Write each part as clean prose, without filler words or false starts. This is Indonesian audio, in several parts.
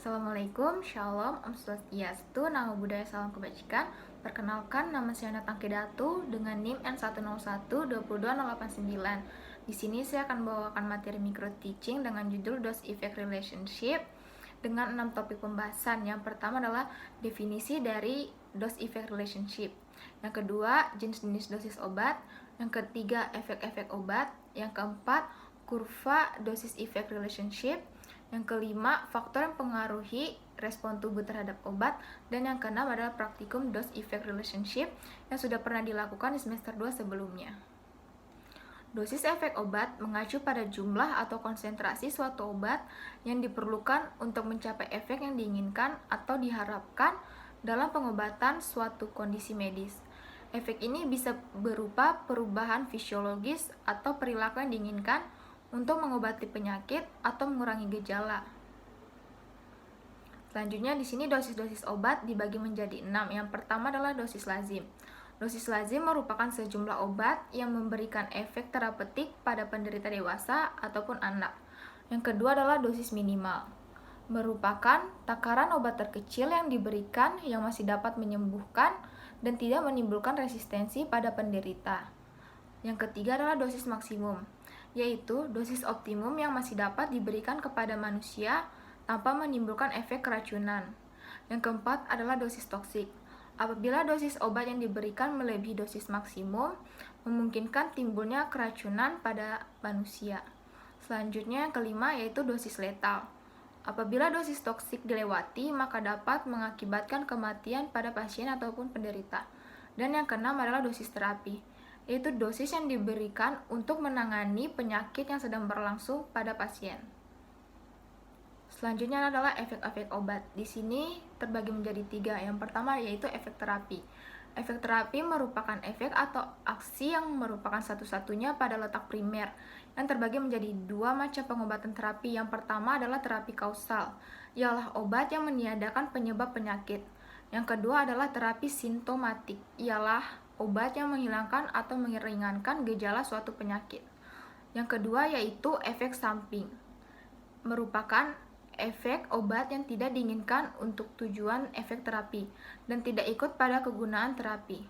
Assalamualaikum, Shalom, Om Swastiastu, Namo Buddhaya, Salam Kebajikan. Perkenalkan, nama saya Natang Kedatu dengan NIM N101-22089. Di sini saya akan membawakan materi micro teaching dengan judul Dose Effect Relationship dengan 6 topik pembahasan. Yang pertama adalah definisi dari Dose Effect Relationship. Yang kedua, jenis-jenis dosis obat. Yang ketiga, efek-efek obat. Yang keempat, kurva dosis effect relationship. Yang kelima, faktor yang mempengaruhi respon tubuh terhadap obat. Dan yang keenam adalah praktikum dose effect relationship yang sudah pernah dilakukan di semester 2 sebelumnya. Dosis efek obat mengacu pada jumlah atau konsentrasi suatu obat yang diperlukan untuk mencapai efek yang diinginkan atau diharapkan dalam pengobatan suatu kondisi medis. Efek ini bisa berupa perubahan fisiologis atau perilaku yang diinginkan untuk mengobati penyakit atau mengurangi gejala. Selanjutnya di sini dosis-dosis obat dibagi menjadi 6. Yang pertama adalah dosis lazim. Dosis lazim merupakan sejumlah obat yang memberikan efek terapeutik pada penderita dewasa ataupun anak. Yang kedua adalah dosis minimal. Merupakan takaran obat terkecil yang diberikan yang masih dapat menyembuhkan dan tidak menimbulkan resistensi pada penderita. Yang ketiga adalah dosis maksimum, yaitu dosis optimum yang masih dapat diberikan kepada manusia tanpa menimbulkan efek keracunan. Yang keempat adalah dosis toksik. Apabila dosis obat yang diberikan melebihi dosis maksimum, memungkinkan timbulnya keracunan pada manusia. Selanjutnya yang kelima yaitu dosis letal. Apabila dosis toksik dilewati, maka dapat mengakibatkan kematian pada pasien ataupun penderita. Dan yang keenam adalah dosis terapi, yaitu dosis yang diberikan untuk menangani penyakit yang sedang berlangsung pada pasien. Selanjutnya adalah efek-efek obat. Di sini terbagi menjadi 3. Yang pertama yaitu efek terapi. Efek terapi merupakan efek atau aksi yang merupakan satu-satunya pada letak primer, yang terbagi menjadi 2 macam pengobatan terapi. Yang pertama adalah terapi kausal, ialah obat yang meniadakan penyebab penyakit. Yang kedua adalah terapi simptomatik, ialah obat yang menghilangkan atau meringankan gejala suatu penyakit. Yang kedua yaitu efek samping, merupakan efek obat yang tidak diinginkan untuk tujuan efek terapi dan tidak ikut pada kegunaan terapi.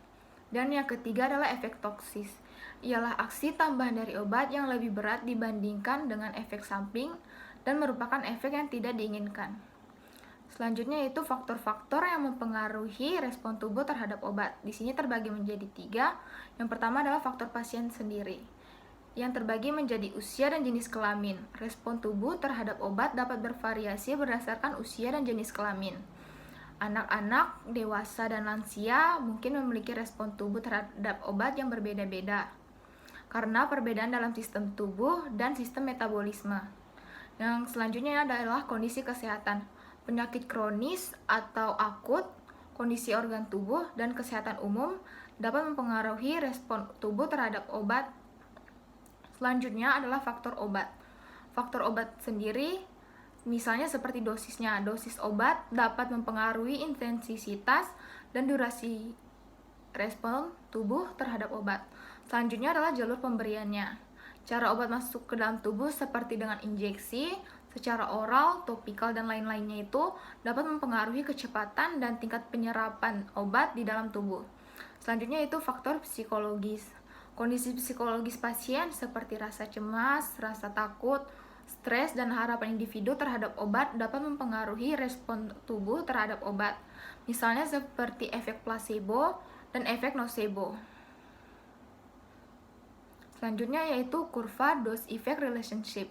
Dan yang ketiga adalah efek toksis, ialah aksi tambahan dari obat yang lebih berat dibandingkan dengan efek samping dan merupakan efek yang tidak diinginkan. Selanjutnya yaitu faktor-faktor yang mempengaruhi respon tubuh terhadap obat. Di sini terbagi menjadi 3. Yang pertama adalah faktor pasien sendiri, yang terbagi menjadi usia dan jenis kelamin. Respon tubuh terhadap obat dapat bervariasi berdasarkan usia dan jenis kelamin. Anak-anak, dewasa, dan lansia mungkin memiliki respon tubuh terhadap obat yang berbeda-beda karena perbedaan dalam sistem tubuh dan sistem metabolisme. Yang selanjutnya adalah kondisi kesehatan. Penyakit kronis atau akut, kondisi organ tubuh, dan kesehatan umum dapat mempengaruhi respon tubuh terhadap obat. Selanjutnya adalah faktor obat. Faktor obat sendiri, misalnya seperti dosisnya. Dosis obat dapat mempengaruhi intensitas dan durasi respon tubuh terhadap obat. Selanjutnya adalah jalur pemberiannya. Cara obat masuk ke dalam tubuh seperti dengan injeksi, secara oral, topikal, dan lain-lainnya itu dapat mempengaruhi kecepatan dan tingkat penyerapan obat di dalam tubuh. Selanjutnya itu faktor psikologis. Kondisi psikologis pasien seperti rasa cemas, rasa takut, stres, dan harapan individu terhadap obat dapat mempengaruhi respon tubuh terhadap obat. Misalnya seperti efek placebo dan efek nocebo. Selanjutnya yaitu kurva dose effect relationship.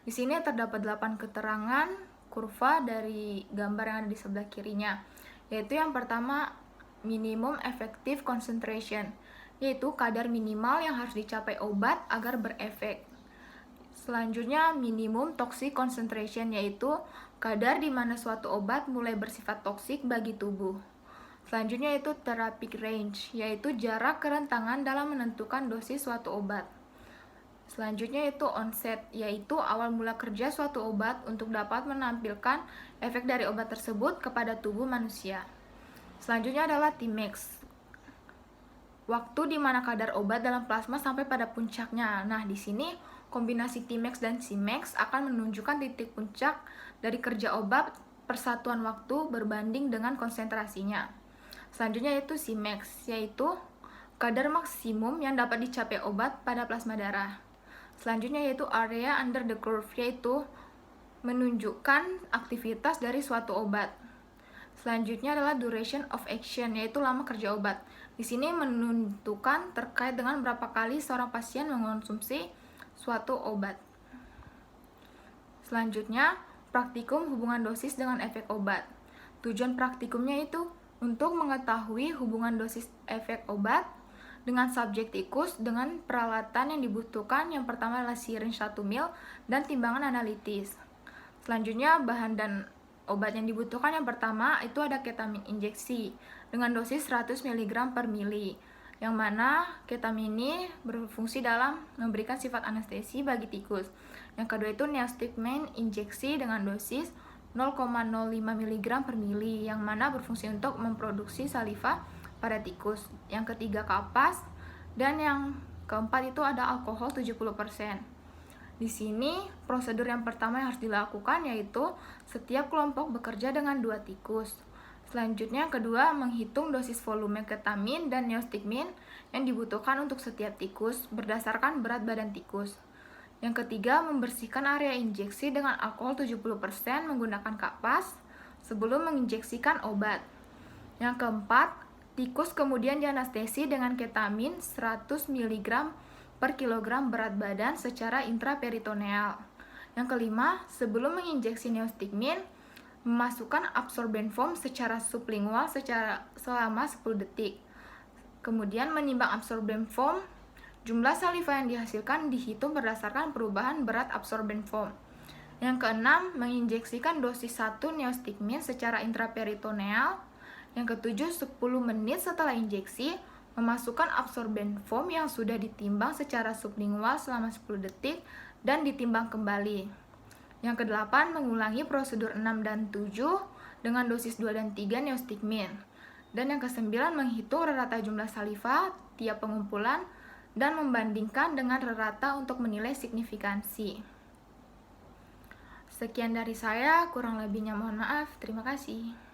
Di sini terdapat 8 keterangan kurva dari gambar yang ada di sebelah kirinya, yaitu yang pertama minimum effective concentration, yaitu kadar minimal yang harus dicapai obat agar berefek. Selanjutnya minimum toxic concentration, yaitu kadar di mana suatu obat mulai bersifat toksik bagi tubuh. Selanjutnya itu therapeutic range, yaitu jarak kerentangan dalam menentukan dosis suatu obat. Selanjutnya itu onset, yaitu awal mula kerja suatu obat untuk dapat menampilkan efek dari obat tersebut kepada tubuh manusia. Selanjutnya adalah Tmax, waktu di mana kadar obat dalam plasma sampai pada puncaknya. Nah, di sini kombinasi Tmax dan Cmax akan menunjukkan titik puncak dari kerja obat persatuan waktu berbanding dengan konsentrasinya. Selanjutnya yaitu Cmax, yaitu kadar maksimum yang dapat dicapai obat pada plasma darah. Selanjutnya yaitu area under the curve, yaitu menunjukkan aktivitas dari suatu obat. Selanjutnya adalah duration of action, yaitu lama kerja obat. Di sini menentukan terkait dengan berapa kali seorang pasien mengonsumsi suatu obat. Selanjutnya, praktikum hubungan dosis dengan efek obat. Tujuan praktikumnya itu untuk mengetahui hubungan dosis efek obat dengan subjek tikus dengan peralatan yang dibutuhkan. Yang pertama adalah syringe 1 ml dan timbangan analitis. Selanjutnya, bahan dan obat yang dibutuhkan yang pertama itu ada ketamin injeksi dengan dosis 100 mg per mili, yang mana ketamin ini berfungsi dalam memberikan sifat anestesi bagi tikus. Yang kedua itu neostigmine injeksi dengan dosis 0,05 mg per mili, yang mana berfungsi untuk memproduksi saliva pada tikus. Yang ketiga kapas, dan yang keempat itu ada alkohol 70%. Di sini, prosedur yang pertama yang harus dilakukan yaitu setiap kelompok bekerja dengan 2 tikus. Selanjutnya, kedua, menghitung dosis volume ketamin dan neostigmine yang dibutuhkan untuk setiap tikus berdasarkan berat badan tikus. Yang ketiga, membersihkan area injeksi dengan alkohol 70% menggunakan kapas sebelum menginjeksikan obat. Yang keempat, tikus kemudian dianestesi dengan ketamin 100 mg per kilogram berat badan secara intraperitoneal. Yang kelima, sebelum menginjeksi neostigmine, memasukkan absorben foam secara sublingual selama 10 detik. Kemudian menimbang absorben foam, jumlah saliva yang dihasilkan dihitung berdasarkan perubahan berat absorben foam. Yang keenam, menginjeksikan dosis 1 neostigmine secara intraperitoneal. Yang ketujuh, 10 menit setelah injeksi, memasukkan absorben foam yang sudah ditimbang secara sublingual selama 10 detik dan ditimbang kembali. Yang kedelapan, mengulangi prosedur 6 dan 7 dengan dosis 2 dan 3 neostigmine. Dan yang kesembilan, menghitung rata jumlah saliva tiap pengumpulan dan membandingkan dengan rata untuk menilai signifikansi. Sekian dari saya, kurang lebihnya mohon maaf. Terima kasih.